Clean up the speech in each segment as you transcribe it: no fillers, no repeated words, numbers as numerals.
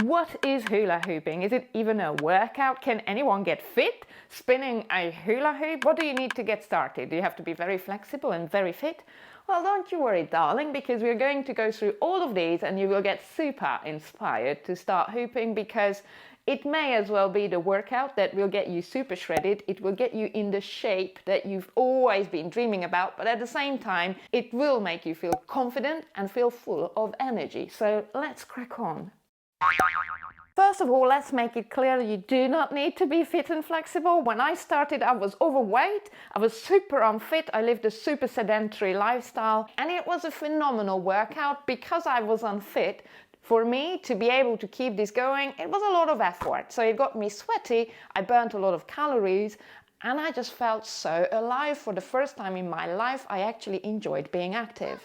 What is hula hooping? Is it even a workout? Can anyone get fit spinning a hula hoop? What do you need to get started? Do you have to be very flexible and very fit? Well, don't you worry, darling, because we're going to go through all of these and you will get super inspired to start hooping, because it may as well be the workout that will get you super shredded. It will get you in the shape that you've always been dreaming about, but at the same time, it will make you feel confident and feel full of energy. So let's crack on. First of all, let's make it clear you do not need to be fit and flexible. When I started, I was overweight, I was super unfit, I lived a super sedentary lifestyle, and it was a phenomenal workout because I was unfit. For me to be able to keep this going, it was a lot of effort. So it got me sweaty, I burnt a lot of calories, and I just felt so alive. For the first time in my life, I actually enjoyed being active.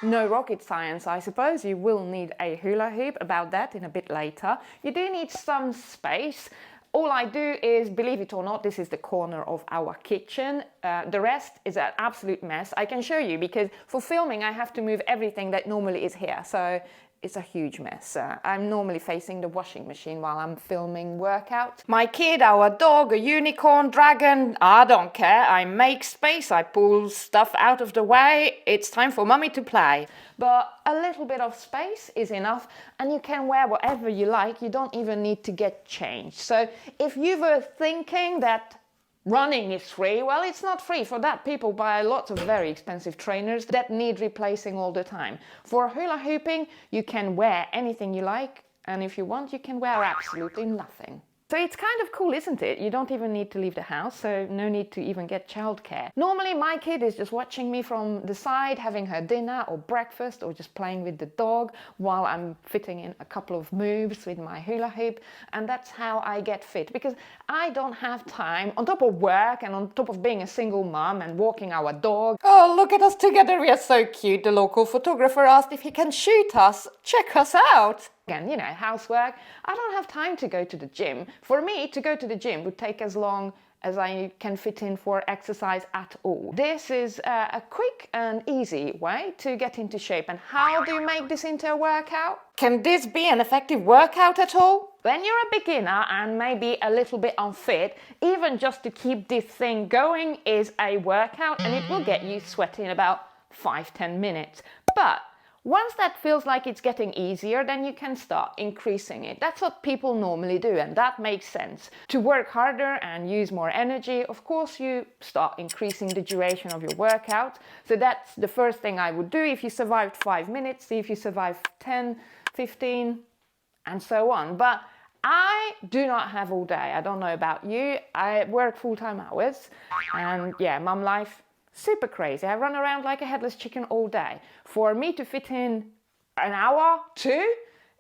No rocket science, I suppose. You will need a hula hoop, about that in a bit later. You do need some space. All I do is, believe it or not, this is the corner of our kitchen. The rest is an absolute mess. I can show you because for filming I have to move everything that normally is here. So it's a huge mess. I'm normally facing the washing machine while I'm filming workouts. My kid, our dog, a unicorn, dragon, I don't care. I make space, I pull stuff out of the way. It's time for mummy to play. But a little bit of space is enough, and you can wear whatever you like. You don't even need to get changed. So if you were thinking that running is free, well, it's not free. For that, people buy lots of very expensive trainers that need replacing all the time. For hula hooping, you can wear anything you like, and if you want, you can wear absolutely nothing. So it's kind of cool, isn't it? You don't even need to leave the house, so no need to even get childcare. Normally, my kid is just watching me from the side, having her dinner or breakfast, or just playing with the dog while I'm fitting in a couple of moves with my hula hoop. And that's how I get fit, because I don't have time, on top of work and on top of being a single mom and walking our dog. Oh, look at us together, we are so cute. The local photographer asked if he can shoot us. Check us out. Again, you know, housework. I don't have time to go to the gym. For me, to go to the gym would take as long as I can fit in for exercise at all. This is a quick and easy way to get into shape. And how do you make this into a workout? Can this be an effective workout at all? When you're a beginner and maybe a little bit unfit, even just to keep this thing going is a workout, and it will get you sweaty in about 5-10 minutes. But once that feels like it's getting easier, then you can start increasing it. That's what people normally do, and that makes sense. To work harder and use more energy, of course, you start increasing the duration of your workout. So that's the first thing I would do. If you survived 5 minutes, see if you survive 10, 15, and so on. But I do not have all day. I don't know about you. I work full-time hours, and yeah, mum life, super crazy. I run around like a headless chicken all day. For me to fit in an hour, 2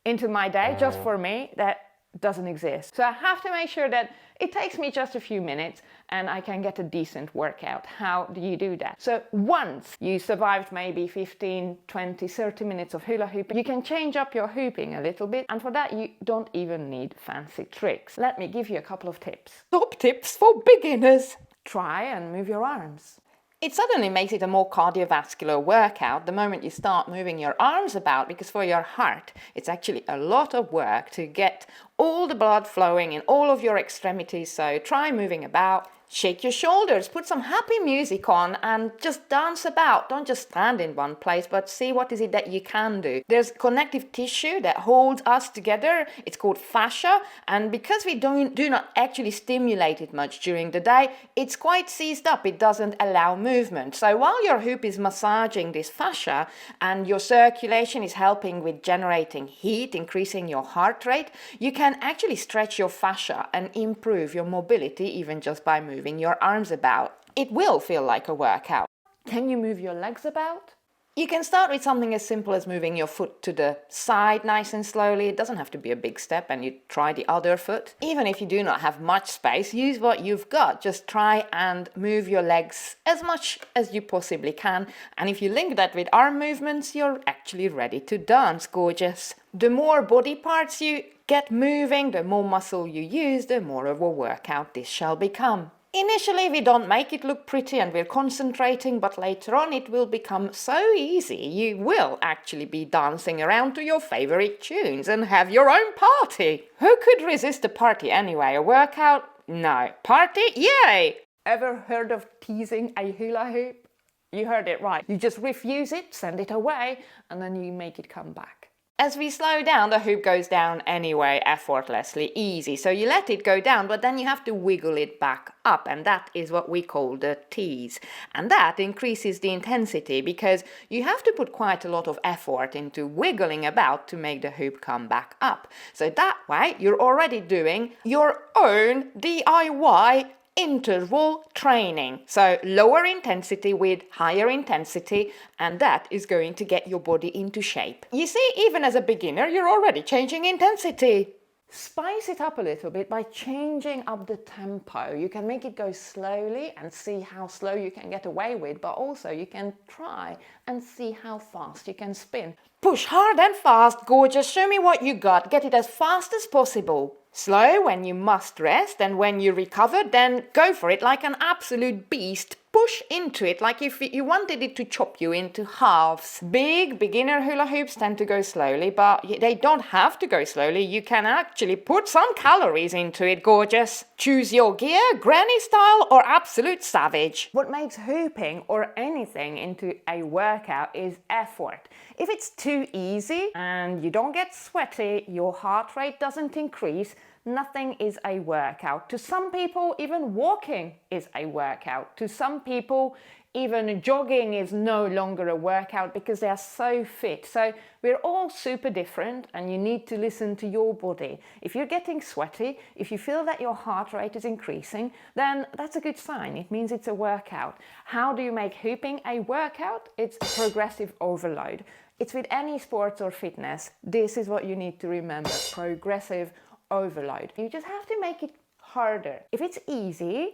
into my day, just for me, that doesn't exist. So I have to make sure that it takes me just a few minutes and I can get a decent workout. How do you do that? So once you survived maybe 15, 20, 30 minutes of hula hooping, you can change up your hooping a little bit, and for that you don't even need fancy tricks. Let me give you a couple of tips. Top tips for beginners. Try and move your arms. It suddenly makes it a more cardiovascular workout the moment you start moving your arms about, because for your heart, it's actually a lot of work to get all the blood flowing in all of your extremities. So try moving about. Shake your shoulders, put some happy music on and just dance about. Don't just stand in one place, but see what is it that you can do. There's connective tissue that holds us together. It's called fascia, and because we do not actually stimulate it much during the day, it's quite seized up. It doesn't allow movement. So while your hoop is massaging this fascia and your circulation is helping with generating heat, increasing your heart rate, you can actually stretch your fascia and improve your mobility even just by moving your arms about. It will feel like a workout. Can you move your legs about? You can start with something as simple as moving your foot to the side nice and slowly. It doesn't have to be a big step, and you try the other foot. Even if you do not have much space, use what you've got. Just try and move your legs as much as you possibly can. And if you link that with arm movements, you're actually ready to dance, gorgeous. The more body parts you get moving, the more muscle you use, the more of a workout this shall become. Initially we don't make it look pretty and we're concentrating, but later on it will become so easy. You will actually be dancing around to your favorite tunes and have your own party. Who could resist a party anyway? A workout? No. Party? Yay! Ever heard of teasing a hula hoop? You heard it right. You just refuse it, send it away, and then you make it come back. As we slow down, the hoop goes down anyway, effortlessly, easy. So you let it go down, but then you have to wiggle it back up, and that is what we call the tease. And that increases the intensity because you have to put quite a lot of effort into wiggling about to make the hoop come back up. So that way, you're already doing your own DIY interval training. So lower intensity with higher intensity, and that is going to get your body into shape. You see, even as a beginner, you're already changing intensity. Spice it up a little bit by changing up the tempo. You can make it go slowly and see how slow you can get away with, but also you can try and see how fast you can spin. Push hard and fast, gorgeous, show me what you got, get it as fast as possible. Slow when you must rest, and when you recover, then go for it like an absolute beast. Push into it like if you wanted it to chop you into halves. Big beginner hula hoops tend to go slowly, but they don't have to go slowly. You can actually put some calories into it, gorgeous. Choose your gear, granny style or absolute savage. What makes hooping or anything into a workout is effort. If it's too easy and you don't get sweaty, your heart rate doesn't increase, nothing is a workout. To some people, even walking is a workout. To some people, even jogging is no longer a workout because they are so fit. So we're all super different and you need to listen to your body. If you're getting sweaty, if you feel that your heart rate is increasing, then that's a good sign. It means it's a workout. How do you make hooping a workout? It's progressive overload. It's with any sports or fitness. This is what you need to remember, progressive overload. You just have to make it harder. If it's easy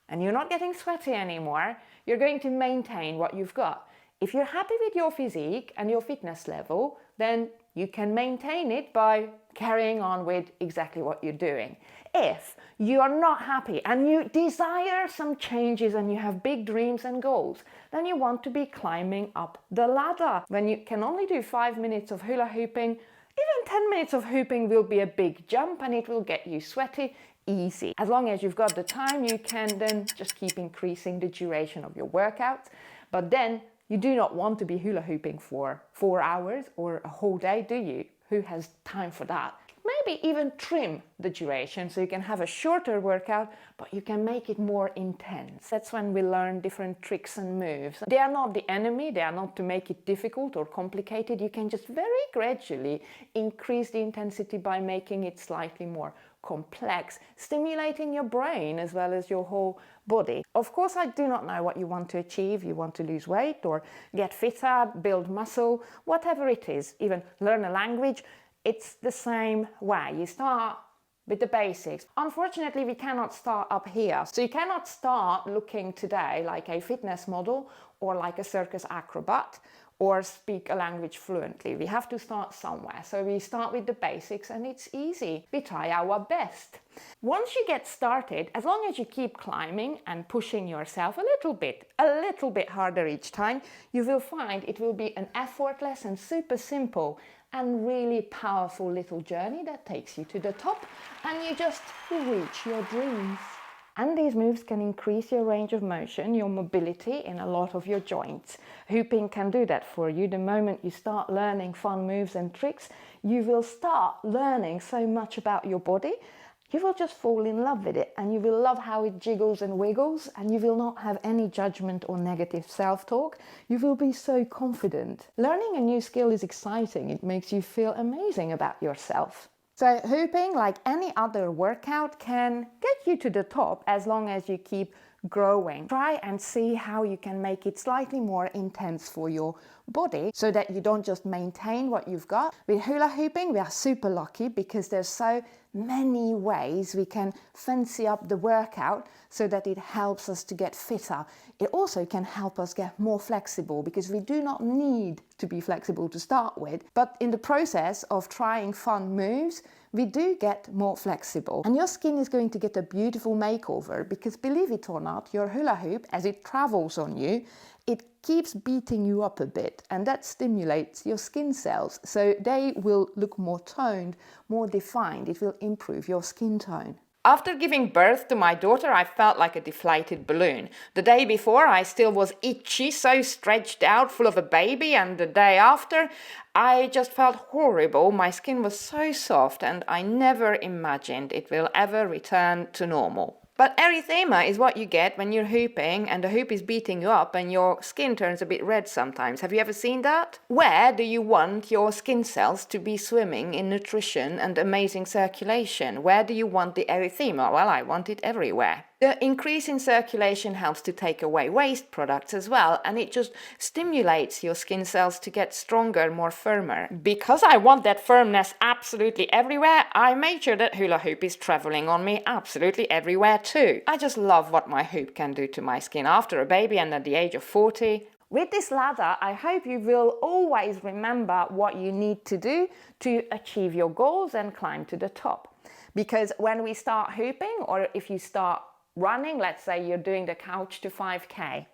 and you're not getting sweaty anymore, you're going to maintain what you've got. If you're happy with your physique and your fitness level, then you can maintain it by carrying on with exactly what you're doing. If you are not happy and you desire some changes and you have big dreams and goals, then you want to be climbing up the ladder. When you can only do 5 minutes of hula hooping, even 10 minutes of hooping will be a big jump and it will get you sweaty easy. As long as you've got the time, you can then just keep increasing the duration of your workouts. But then you do not want to be hula hooping for 4 hours or a whole day, do you? Who has time for that? Maybe even trim the duration so you can have a shorter workout, but you can make it more intense. That's when we learn different tricks and moves. They are not the enemy, they are not to make it difficult or complicated. You can just very gradually increase the intensity by making it slightly more complex, stimulating your brain as well as your whole body. Of course, I do not know what you want to achieve. You want to lose weight or get fitter, build muscle, whatever it is, even learn a language. It's the same way. You start with the basics. Unfortunately, we cannot start up here. So you cannot start looking today like a fitness model or like a circus acrobat or speak a language fluently. We have to start somewhere. So we start with the basics and it's easy. We try our best. Once you get started, as long as you keep climbing and pushing yourself a little bit harder each time, you will find it will be an effortless and super simple and really powerful little journey that takes you to the top and you just reach your dreams. And these moves can increase your range of motion, your mobility in a lot of your joints. Hooping can do that for you. The moment you start learning fun moves and tricks, you will start learning so much about your body. You will just fall in love with it and you will love how it jiggles and wiggles and you will not have any judgment or negative self-talk. You will be so confident. Learning a new skill is exciting. It makes you feel amazing about yourself. So hooping, like any other workout, can get you to the top as long as you keep growing. Try and see how you can make it slightly more intense for your body so that you don't just maintain what you've got. With hula hooping, we are super lucky because there's so many ways we can fancy up the workout so that it helps us to get fitter. It also can help us get more flexible because we do not need to be flexible to start with. But in the process of trying fun moves, we do get more flexible. And your skin is going to get a beautiful makeover because, believe it or not, your hula hoop, as it travels on you, it keeps beating you up a bit, and that stimulates your skin cells. So they will look more toned, more defined. It will improve your skin tone. After giving birth to my daughter, I felt like a deflated balloon. The day before, I still was itchy, so stretched out, full of a baby, and the day after, I just felt horrible. My skin was so soft, and I never imagined it will ever return to normal. But erythema is what you get when you're hooping and the hoop is beating you up and your skin turns a bit red sometimes. Have you ever seen that? Where do you want your skin cells to be swimming in nutrition and amazing circulation? Where do you want the erythema? Well, I want it everywhere. The increase in circulation helps to take away waste products as well, and it just stimulates your skin cells to get stronger, more firmer. Because I want that firmness absolutely everywhere, I made sure that hula hoop is traveling on me absolutely everywhere too. I just love what my hoop can do to my skin after a baby and at the age of 40. With this ladder, I hope you will always remember what you need to do to achieve your goals and climb to the top. Because when we start hooping, or if you start running, let's say you're doing the couch to 5K,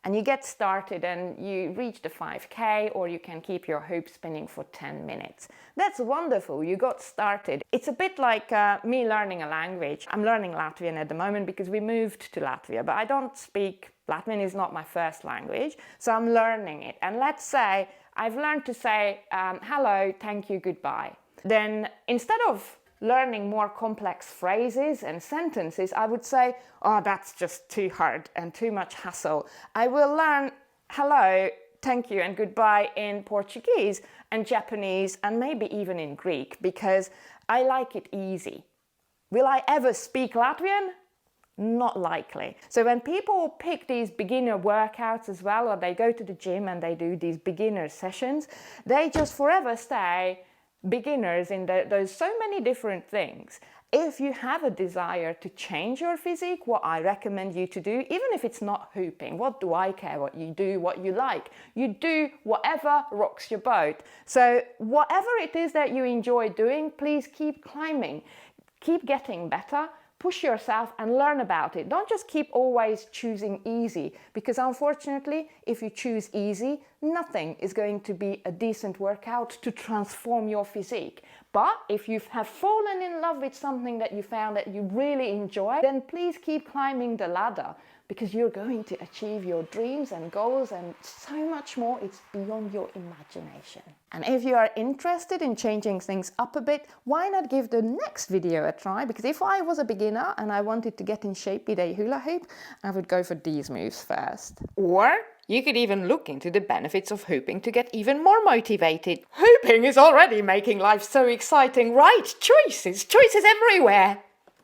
and you get started and you reach the 5K, or you can keep your hoop spinning for 10 minutes. That's wonderful, you got started. It's a bit like me learning a language. I'm learning Latvian at the moment because we moved to Latvia, but I don't speak Latvian, is not my first language, so I'm learning it. And let's say I've learned to say hello, thank you, goodbye. Then instead of learning more complex phrases and sentences, I would say, oh, that's just too hard and too much hassle. I will learn hello, thank you and goodbye in Portuguese and Japanese and maybe even in Greek because I like it easy. Will I ever speak Latvian? Not likely. So when people pick these beginner workouts as well, or they go to the gym and they do these beginner sessions, they just forever stay beginners in those so many different things. If you have a desire to change your physique, what I recommend you to do, even if it's not hooping, what do I care what you do, what you like? You do whatever rocks your boat. So whatever it is that you enjoy doing, please keep climbing, keep getting better, push yourself and learn about it. Don't just keep always choosing easy, because unfortunately, if you choose easy, nothing is going to be a decent workout to transform your physique. But if you have fallen in love with something that you found that you really enjoy, then please keep climbing the ladder, because you're going to achieve your dreams and goals and so much more. It's beyond your imagination. And if you are interested in changing things up a bit, why not give the next video a try? Because if I was a beginner and I wanted to get in shape with a hula hoop, I would go for these moves first. Or you could even look into the benefits of hooping to get even more motivated. Hooping is already making life so exciting, right? Choices everywhere.